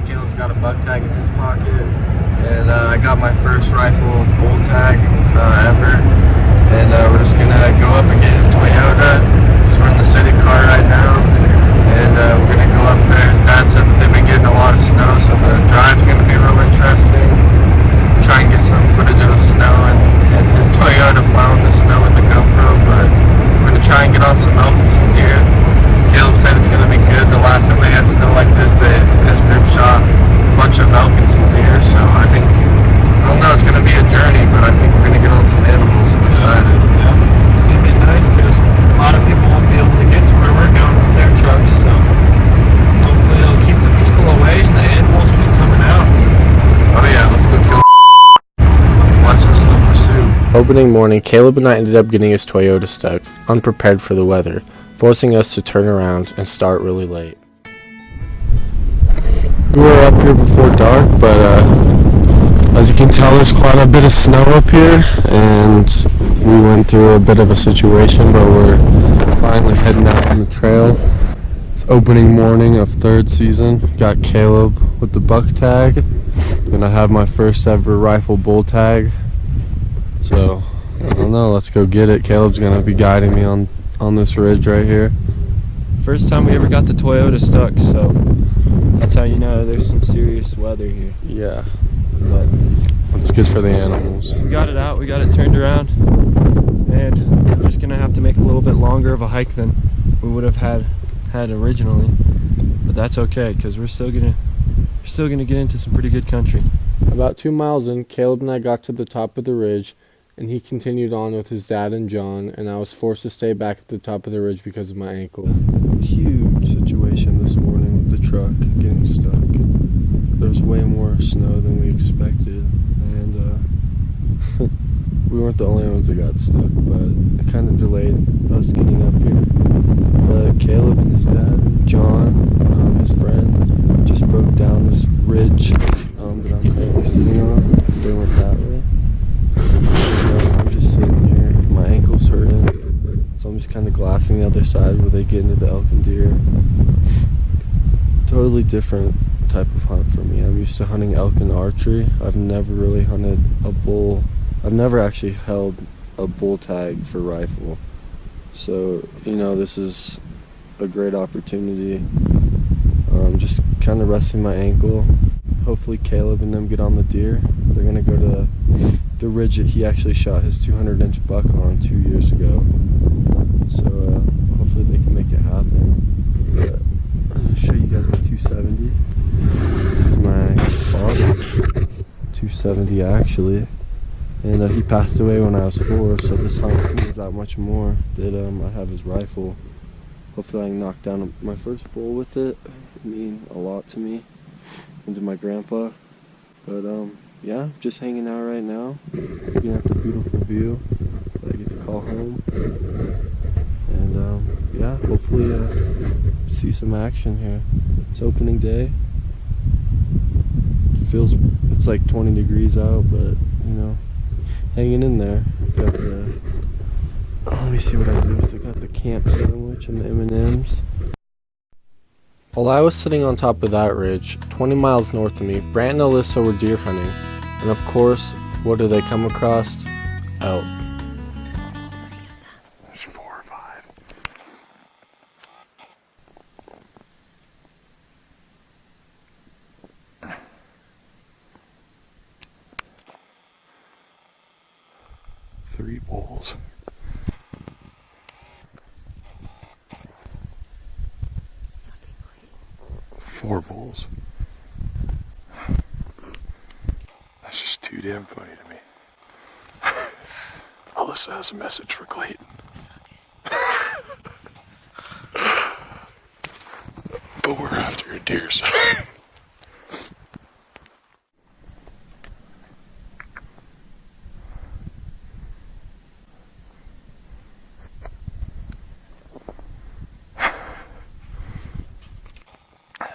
Caleb's got a bug tag in his pocket, and I got my first rifle bull tag ever. And we're just gonna go up and get his Toyota, because we're in the city car right now. And we're gonna go up there. His dad said that they've been getting a lot of snow, so the drive's gonna be real interesting. Try and get some footage of the snow and his Toyota plowing the snow with the GoPro, but we're gonna try and get on some elk and some deer. Caleb said it's gonna be good. The last time they had snow like this, his group shot a bunch of elk and some deer, so I think, I don't know, it's gonna be a journey, but I think we're gonna get on some animals. I'm excited. Yeah. It's gonna be nice because a lot of people won't be able to get to where we're going with their trucks, so hopefully it'll keep the people away and the animals will be coming out. Oh yeah, let's go kill Western Slow Pursuit. Opening morning, Caleb and I ended up getting his Toyota stuck, unprepared for the weather, forcing us to turn around and start really late. We were up here before dark, but as you can tell, there's quite a bit of snow up here, and we went through a bit of a situation, but we're finally heading out on the trail. It's opening morning of third season. Got Caleb with the buck tag, and I have my first ever rifle bull tag. So, I don't know, let's go get it. Caleb's gonna be guiding me on this ridge right here. First time we ever got the Toyota stuck, so that's how you know there's some serious weather here. Yeah, But it's good for the animals. we got it out, we got it turned around, and we're just gonna have to make a little bit longer of a hike than we would have had originally. But that's okay, because we're still gonna get into some pretty good country. About 2 miles in, Caleb and I got to the top of the ridge, and he continued on with his dad and John, and I was forced to stay back at the top of the ridge because of my ankle. Huge situation this morning with the truck getting stuck. There's way more snow than we expected, and we weren't the only ones that got stuck, but it kind of delayed us getting up here. But Caleb and his dad and John, his friend, just broke down this ridge that I'm currently sitting on. They went that way. I'm just sitting here, my ankle's hurting, so I'm just kind of glassing the other side where they get into the elk and deer. Totally different type of hunt for me. I'm used to hunting elk and archery. I've never really hunted a bull. I've never actually held a bull tag for rifle. So, you know, this is a great opportunity. Just kind of resting my ankle. Hopefully Caleb and them get on the deer. They're gonna go to the ridge that he actually shot his 200-inch buck on 2 years ago. So hopefully they can make it happen. But I'm gonna show you guys my 270. This is my father's 270 actually. And he passed away when I was 4, so this hunt means that much more that I have his rifle. Hopefully I can knock down my first bull with it. It mean a lot to me and to my grandpa. But yeah, just hanging out right now, looking at the beautiful view that I get to call home. And yeah, hopefully see some action here. It's opening day. It's like 20 degrees out, but you know, hanging in there. Got the, let me see what I do. I got the camp sandwich and the M&Ms. While I was sitting on top of that ridge, 20 miles north of me, Brant and Alyssa were deer hunting. And of course, what do they come across? Elk. There's 4 or 5. Three bulls. Four bulls. That's just too damn funny to me. Alyssa has a message for Clayton. But we're after a deer, so.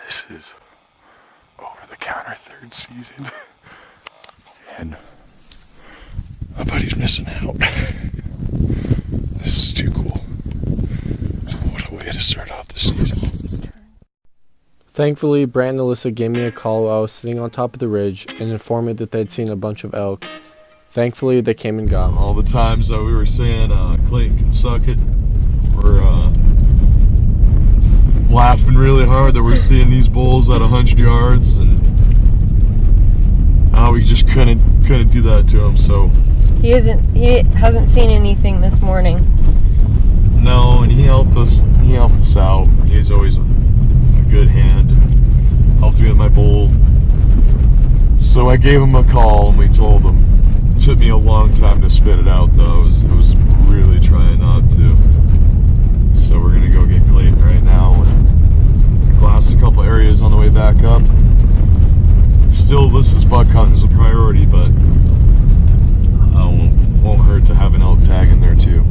This is over-the-counter third season, and my buddy's missing out. This is too cool. What a way to start off the season. Thankfully, Brant and Alyssa gave me a call while I was sitting on top of the ridge and informed me that they'd seen a bunch of elk. Thankfully, they came and got me. All the times that we were saying Clayton can suck it, we're laughing really hard that we're seeing these bulls at 100 yards, and we just couldn't do that to him. So he hasn't seen anything this morning. no, and he helped us out. He's always a good hand, helped me with my bull. So I gave him a call and we told him. It took me a long time to spit it out though. It was really trying not to. So we're gonna go get Clayton right now and glass a couple areas on the way back up. Still, this is buck hunting is a priority, but won't hurt to have an elk tag in there too.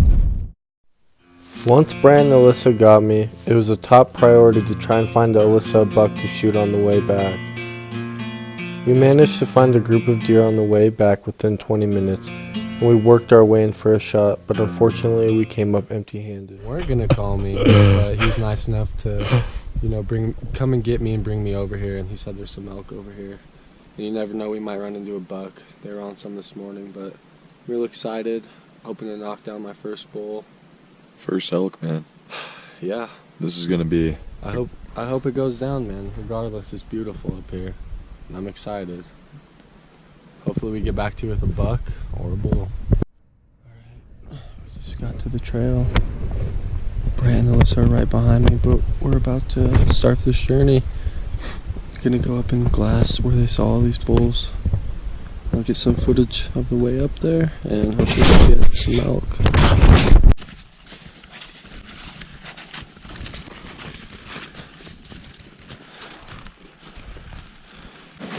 Once Brant and Alyssa got me, it was a top priority to try and find Alyssa a buck to shoot on the way back. We managed to find a group of deer on the way back within 20 minutes, and we worked our way in for a shot, but unfortunately we came up empty-handed. They weren't gonna call me, but he's nice enough to, come and get me and bring me over here, and he said there's some elk over here. And you never know, we might run into a buck. They were on some this morning, but I'm real excited, hoping to knock down my first bull. First elk, man. Yeah. This is gonna be. I hope it goes down, man. Regardless, it's beautiful up here, and I'm excited. Hopefully we get back to you with a buck or a bull. Alright, we just got to the trail. Brant and Alyssa are right behind me, but we're about to start this journey. Gonna go up in glass where they saw all these bulls. I'll get some footage of the way up there, and hopefully we'll get some elk.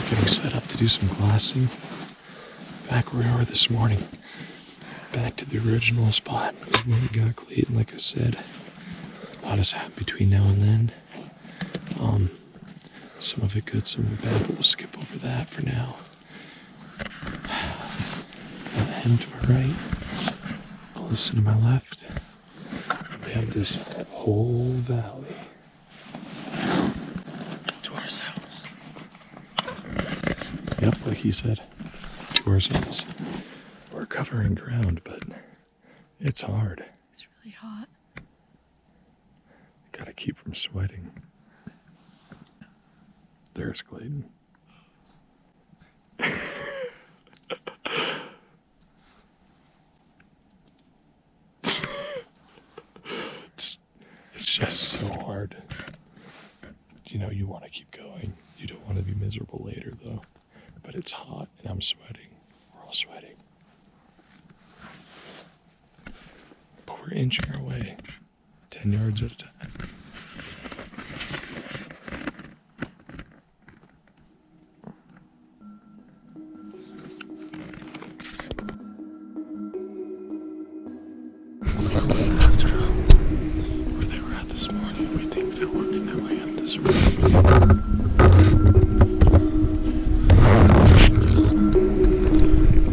Getting set up to do some glassing. Back where we were this morning. Back to the original spot where we got Clayton, like I said. A lot has happened between now and then. Some of it good, some of it bad, but we'll skip over that for now. Got him to my right. Alyssa to my left. We have this whole valley to ourselves. Yep, like he said, to ourselves. We're covering ground, but it's hard. It's really hot. Gotta keep from sweating. There's Clayton. It's just so hard. You want to keep going. You don't want to be miserable later, though. But it's hot, and I'm sweating. We're all sweating. But we're inching our way, 10 yards at a time. After where they were at this morning, we think they're working their way up this road.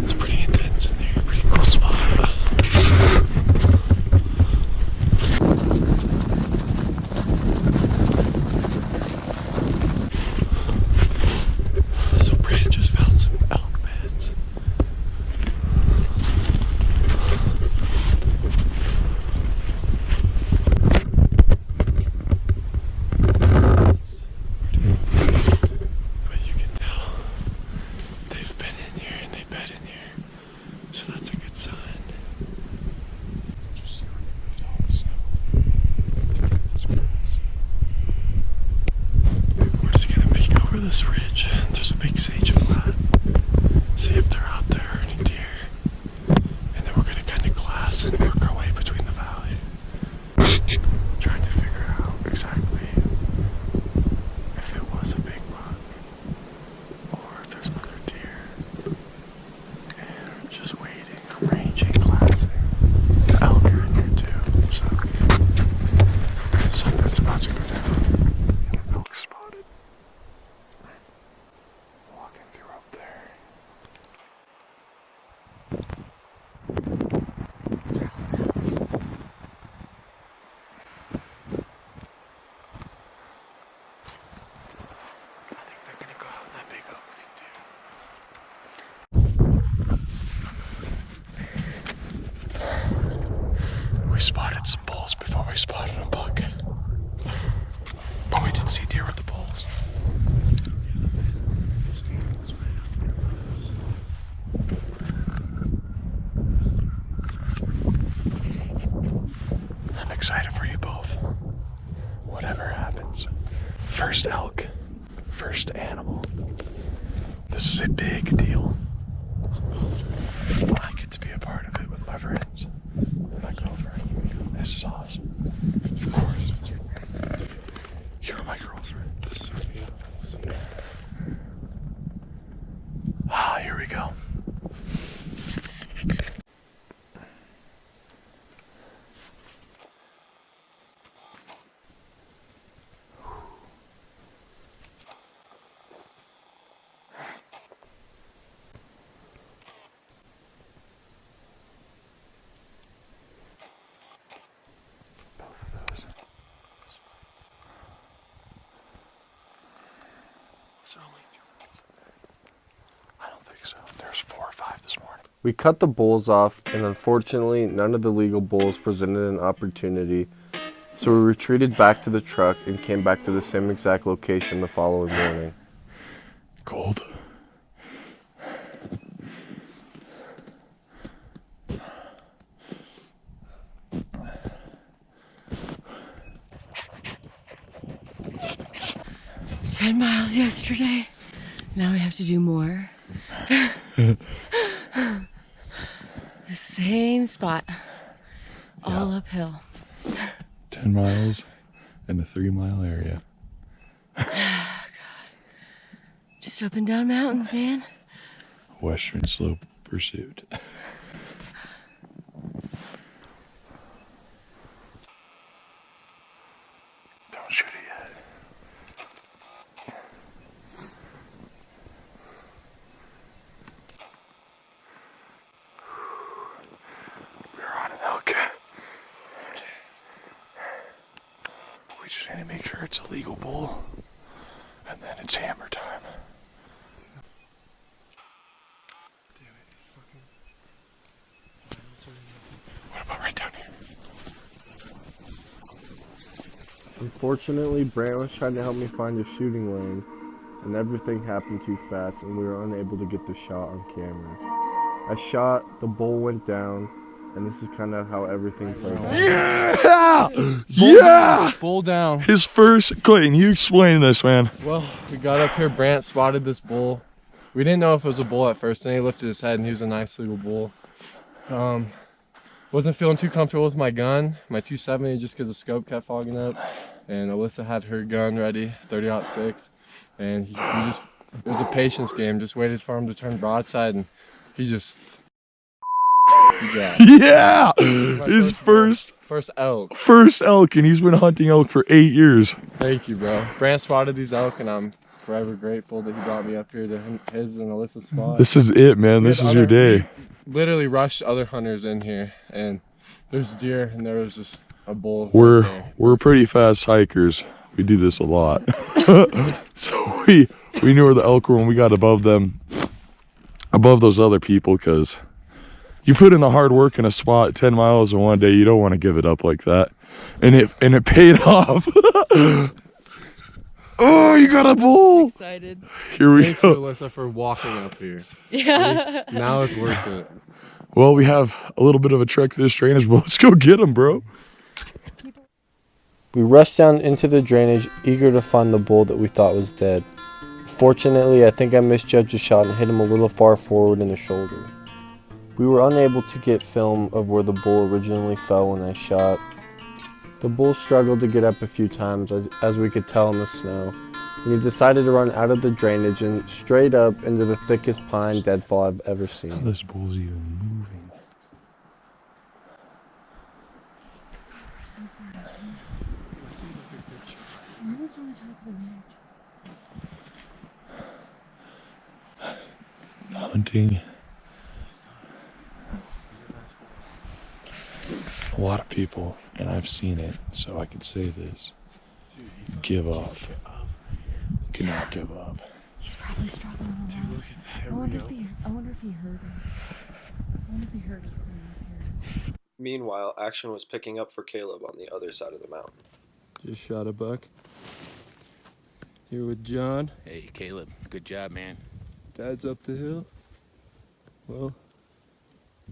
It's pretty intense in there, pretty cool spot. So Brant just found some elk beds. This ridge, there's a big sage flat. See if they're out there or any deer. And then we're gonna kind of glass and work our way between the valley. Trying to figure out exactly if it was a big buck or if there's another deer. And we're just waiting, arranging, glassing. The elk are in here too, so something's about to go down. Elk spotted. Walking through up there. we spotted some bulls before we spotted a buck. But we did see deer with the bulls. I'm excited for you both. Whatever happens. First elk, first animal. This is a big deal. I get to be a part of it with my friends. My girlfriend. This is awesome. Of course. You're my girlfriend. This is so beautiful. Ah, here we go. I don't think so. There's 4 or 5 this morning. We cut the bulls off, and unfortunately, none of the legal bulls presented an opportunity, so we retreated back to the truck and came back to the same exact location the following morning. Cold. "10 miles yesterday. Now we have to do more." The same spot. All uphill. 10 miles in a 3-mile area. God. Just up and down mountains, man. Western slope pursuit. Don't shoot it yet. We're on an elk. We just need to make sure it's a legal bull, and then it's hammer time. What about right down here? Unfortunately, Brant was trying to help me find a shooting lane, and everything happened too fast, and we were unable to get the shot on camera. I shot, the bull went down, and this is kind of how everything played out. Yeah! Yeah! Bull down. His first, Clayton, you explain this, man. Well, we got up here, Brant spotted this bull. We didn't know if it was a bull at first, then he lifted his head and he was a nice legal bull. Wasn't feeling too comfortable with my gun, my 270, just because the scope kept fogging up. And Alyssa had her gun ready, 30-06. And he just, it was a patience game, just waited for him to turn broadside, and he just, Yeah! His first elk. First elk, and he's been hunting elk for 8 years. Thank you, bro. Brant spotted these elk, and I'm forever grateful that he brought me up here to his and Alyssa's spot. This is it, man. This is your day. Literally rushed other hunters in here, and there's deer, and there was just a bull. We're pretty fast hikers. We do this a lot. So we knew where the elk were when we got above them, above those other people, because you put in the hard work in a spot 10 miles in one day, you don't want to give it up like that. And it paid off. Oh, you got a bull! Excited. Here we Thank you, go. Alyssa, for walking up here. Yeah. Now it's worth it. Well, we have a little bit of a trek through this drainage, but let's go get him, bro. We rushed down into the drainage, eager to find the bull that we thought was dead. Fortunately, I think I misjudged the shot and hit him a little far forward in the shoulder. We were unable to get film of where the bull originally fell when I shot. The bull struggled to get up a few times, as we could tell in the snow, and he decided to run out of the drainage and straight up into the thickest pine deadfall I've ever seen. This bull's even moving. Hunting. A lot of people, and I've seen it, so I can say this: give up. You cannot give up. He's probably struggling a lot. I wonder if he heard him. I wonder if he heard us coming up here. Meanwhile, action was picking up for Caleb on the other side of the mountain. Just shot a buck. Here with John. Hey, Caleb. Good job, man. Dad's up the hill. Well,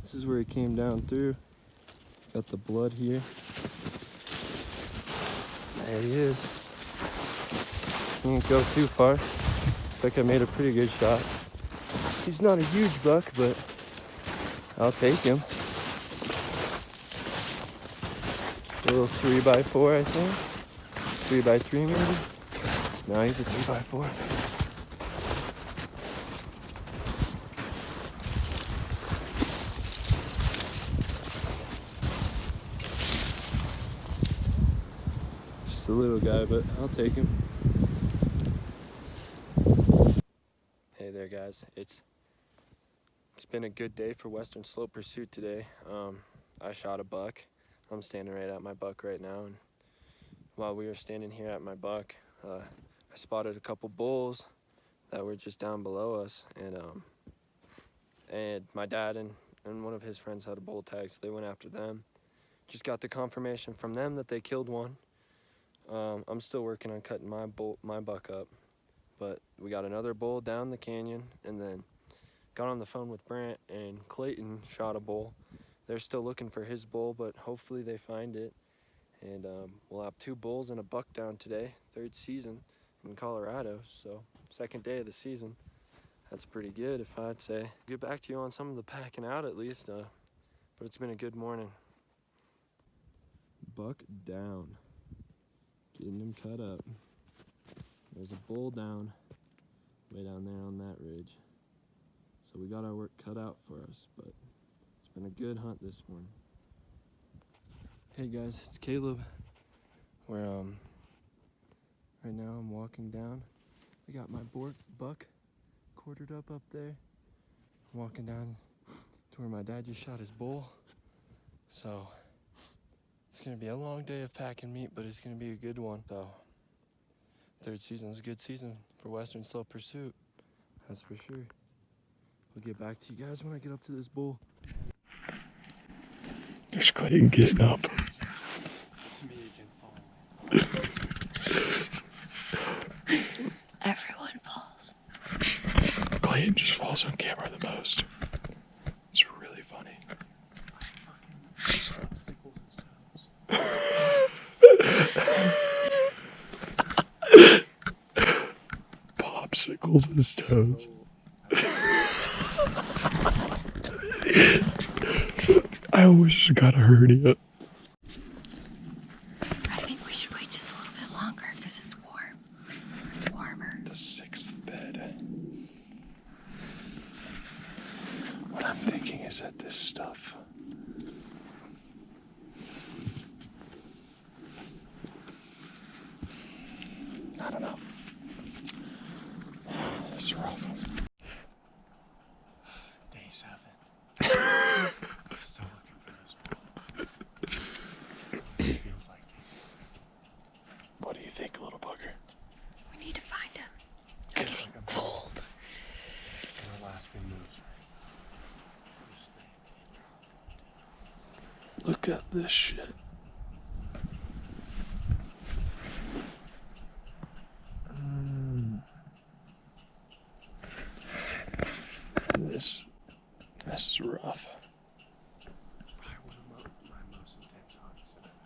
this is where he came down through. Got the blood here. There he is. He didn't go too far. Looks like I made a pretty good shot. He's not a huge buck, but I'll take him. A little 3x4, I think. 3x3 maybe? No, he's a 3x4. Just a little guy, but I'll take him. Hey there, guys. It's been a good day for Western Slope Pursuit today. I shot a buck. I'm standing right at my buck right now, and while we were standing here at my buck, I spotted a couple bulls that were just down below us, and my dad and one of his friends had a bull tag, so they went after them. Just got the confirmation from them that they killed one. I'm still working on cutting my buck up, but we got another bull down the canyon, and then got on the phone with Brant, and Clayton shot a bull. They're still looking for his bull, but hopefully they find it. And we'll have 2 bulls and a buck down today, 3rd season in Colorado, so 2nd day of the season. That's pretty good, if I'd say. Get back to you on some of the packing out at least, but it's been a good morning. Buck down. Getting him cut up. There's a bull down, way down there on that ridge. So we got our work cut out for us, but it's been a good hunt this morning. Hey guys, it's Caleb. We're right now I'm walking down. We got my buck quartered up there. I'm walking down to where my dad just shot his bull. So it's gonna be a long day of packing meat, but it's gonna be a good one. So 3rd season is a good season for Western Slope Pursuit. That's for sure. We'll get back to you guys when I get up to this bull. There's Clayton getting up. Everyone falls. Clayton just falls on camera the most. It's really funny. Popsicles his toes. I always just got a hernia. I think we should wait just a little bit longer because it's warm. It's warmer. The 6th bed. What I'm thinking is that this stuff I don't know. It's rough. Day 7. I'm still looking for this bull. Feels like it. What do you think, little bugger? We need to find him. I'm getting cold. An Alaskan moose. Look at this shit. This is rough. Probably one of my most intense hunts that I've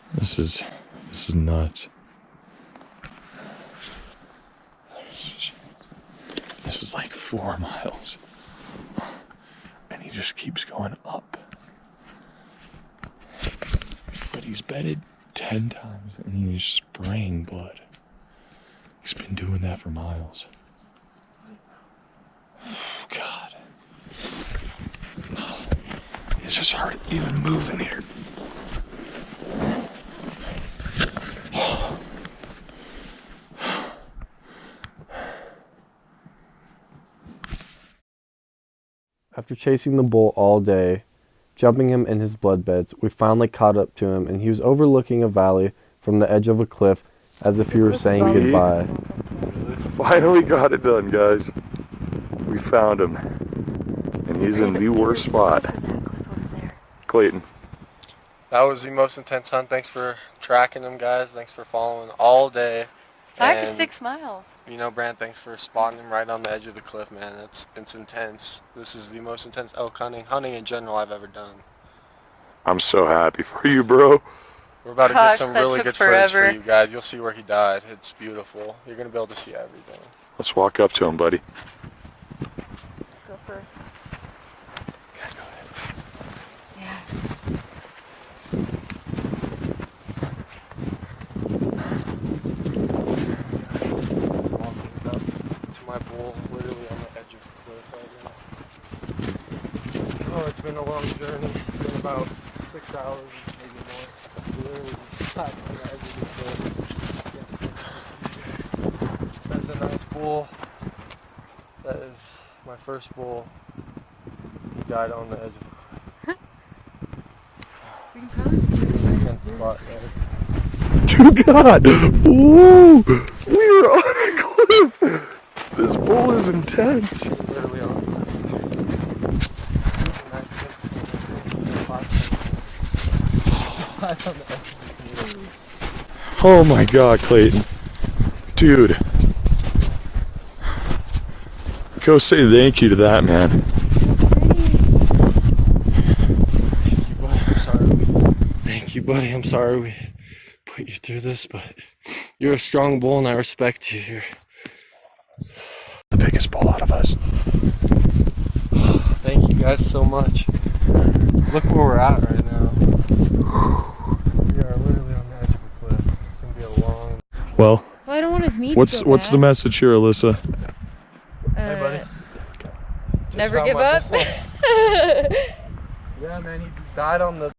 had. This is nuts. This is like 4 miles. And he just keeps going up. But he's bedded 10 times and he's spraying blood. He's been doing that for miles. God. It's just hard even moving here. After chasing the bull all day, jumping him in his blood beds, we finally caught up to him, and he was overlooking a valley from the edge of a cliff As if you were saying goodbye. Finally got it done, guys. We found him. And he's in the worst spot. Clayton. That was the most intense hunt. Thanks for tracking them, guys. Thanks for following all day. 5 to And, 6 miles. You know, Brant, thanks for spotting him right on the edge of the cliff, man. It's intense. This is the most intense elk hunting in general I've ever done. I'm so happy for you, bro. We're about to Gosh, get some that really took good footage for forever. you guys. You'll see where he died. It's beautiful. You're going to be able to see everything. Let's walk up to him, buddy. Go first. Yes. Walking up to my bull, literally on the edge of the cliff right now. Oh, it's been a long journey. It's been about 6 hours, maybe more. Literally sat on the edge of the cliff. That's a nice bull. That is my first bull. He died on the edge of the cliff. We can probably just do it. Intense spot, guys. Dude, God! Whoa! We are on a cliff! This bull is intense. Literally on the Oh my God, Clayton. Dude. Go say thank you to that man. Thank you, buddy. I'm sorry we put you through this, but you're a strong bull and I respect you. You're The biggest bull out of us. Thank you guys so much. Look where we're at right now. We are literally on the edge of a cliff. It's gonna be a long. Well, Well, I don't want his meat what's to go the bad. message here, Alyssa? Hey, buddy. Just Never found give my up. bull. Yeah, man, he died on the.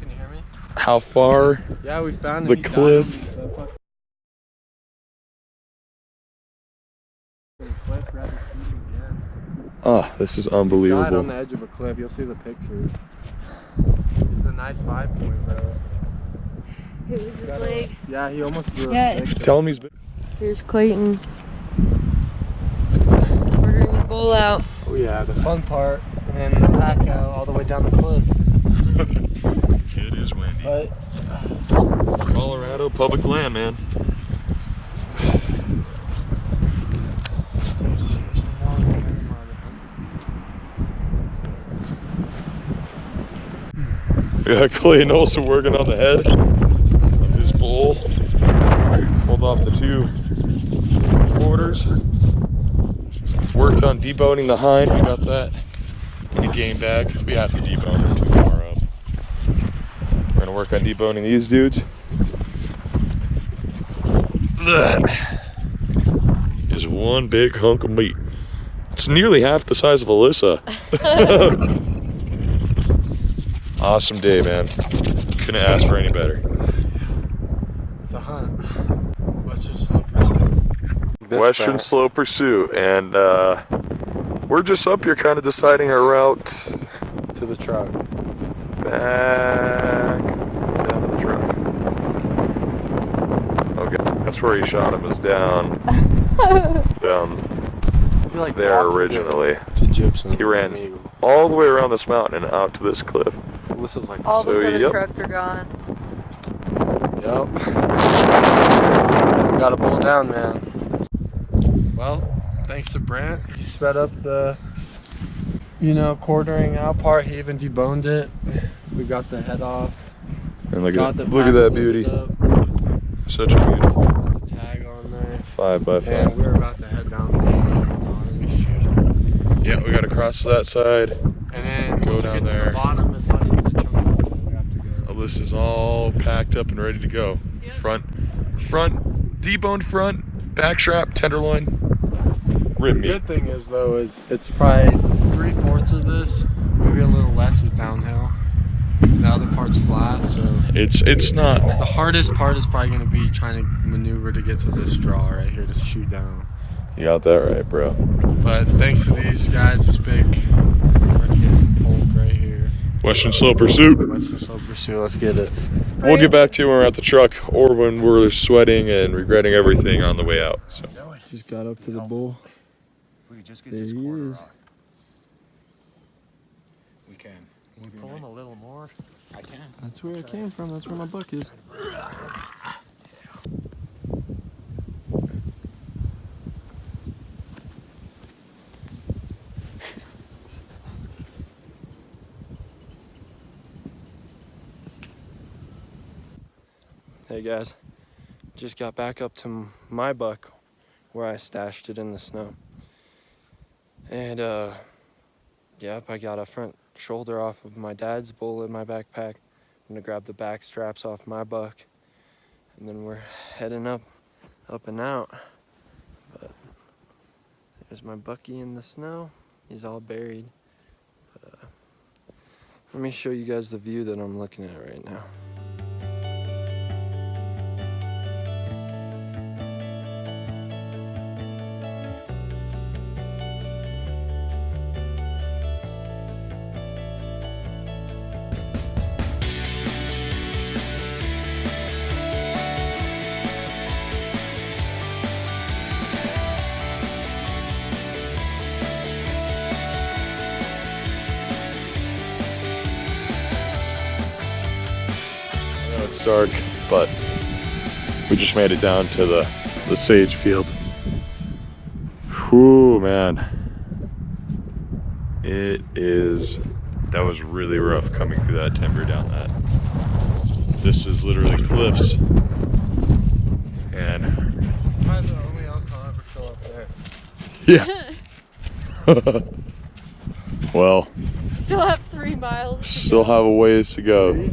Can you hear me? How far? Yeah, we found him. The He died cliff. on the fucking cliff right at the again. Oh, this is Died on the unbelievable. edge of a cliff. You'll see the pictures. It's a nice 5-point, bro. Here was his leg. Yeah, he almost blew Yeah, a 6. Tell him he's been. Here's Clayton. Ordering his bowl out. Oh yeah, the fun part, and then the pack out all the way down the cliff. It is windy. But Colorado public land, man. Yeah, Clayton also working on the head of his bull. Pulled off the 2 quarters. Worked on deboning the hind. We got that in a game bag. We have to debone them too far up. We're gonna work on deboning these dudes. That is one big hunk of meat. It's nearly half the size of Alyssa. Awesome day, man. Couldn't ask for any better. it's a hunt. Western Slope Pursuit. Western Slow Pursuit, and we're just up here kind of deciding our route To the truck. back down to the truck. Okay, that's where he shot him, is down there originally. To gypsum. He ran all the way around this mountain and out to this cliff. This is like. All So, those other yep. trucks are gone. Yep. Got a bull down, man. Well, thanks to Brant, he sped up the, quartering out part. He even deboned it. We got the head off. And look Got at the look at packs that loaded beauty. up, Such a beautiful got the tag on there. 5x5. And we're about to head down the let me shoot. Yeah, we gotta cross to that side. And then Go once we down get to there. the bottom, it's not even the jungle. We have to go. Alyssa's all packed up and ready to go. Front, deboned front, back strap, tenderloin, rib The meat. good thing is though, it's probably 3/4 of this, maybe a little less is downhill. The other part's flat, so It's not. the hardest part is probably gonna be trying to maneuver to get to this draw right here to shoot down. You got that right, bro. But thanks to these guys, this big freaking Hulk right here. Western Slow Pursuit. Western Slow Pursuit, let's get it. We'll get back to you when we're at the truck or when we're sweating and regretting everything on the way out. So. Just got up to the bull. If we could just get There this he quarter is. off. We can. Can you pull him a little more? I can. That's where I came from. That's where my buck is. Hey guys, just got back up to my buck where I stashed it in the snow. And yep, I got a front shoulder off of my dad's bull in my backpack. I'm gonna grab the back straps off my buck, and then we're heading up and out. But there's my bucky in the snow. He's all buried. But, let me show you guys the view that I'm looking at right now. It's dark, but we just made it down to the sage field. Whew, man. That was really rough coming through that timber down that. This is literally cliffs. And Probably the only alcohol ever fill up there. yeah. Well, Still have 3 miles. To still go. have a ways to go.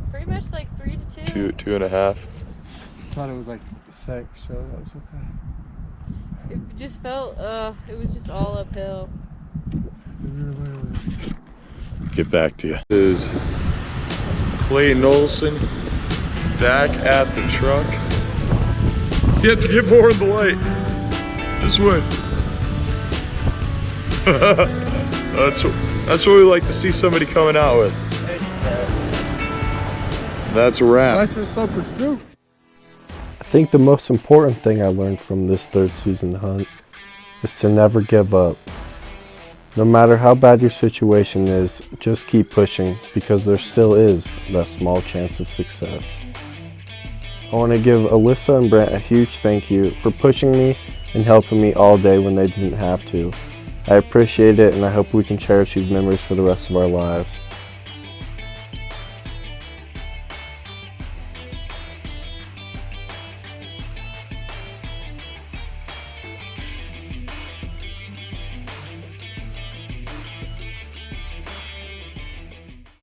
Pretty much like 3 to 2. 2.5. Thought it was like 6, so that was okay. It just felt, it was just all uphill. Get back to you. This is Clayton Olson back at the truck. You have to get more in the light. This way. That's what we like to see somebody coming out with. That's a wrap. Western Slow Pursuit. I think the most important thing I learned from this 3rd season hunt is to never give up. No matter how bad your situation is, just keep pushing because there still is that small chance of success. I want to give Alyssa and Brent a huge thank you for pushing me and helping me all day when they didn't have to. I appreciate it, and I hope we can cherish these memories for the rest of our lives.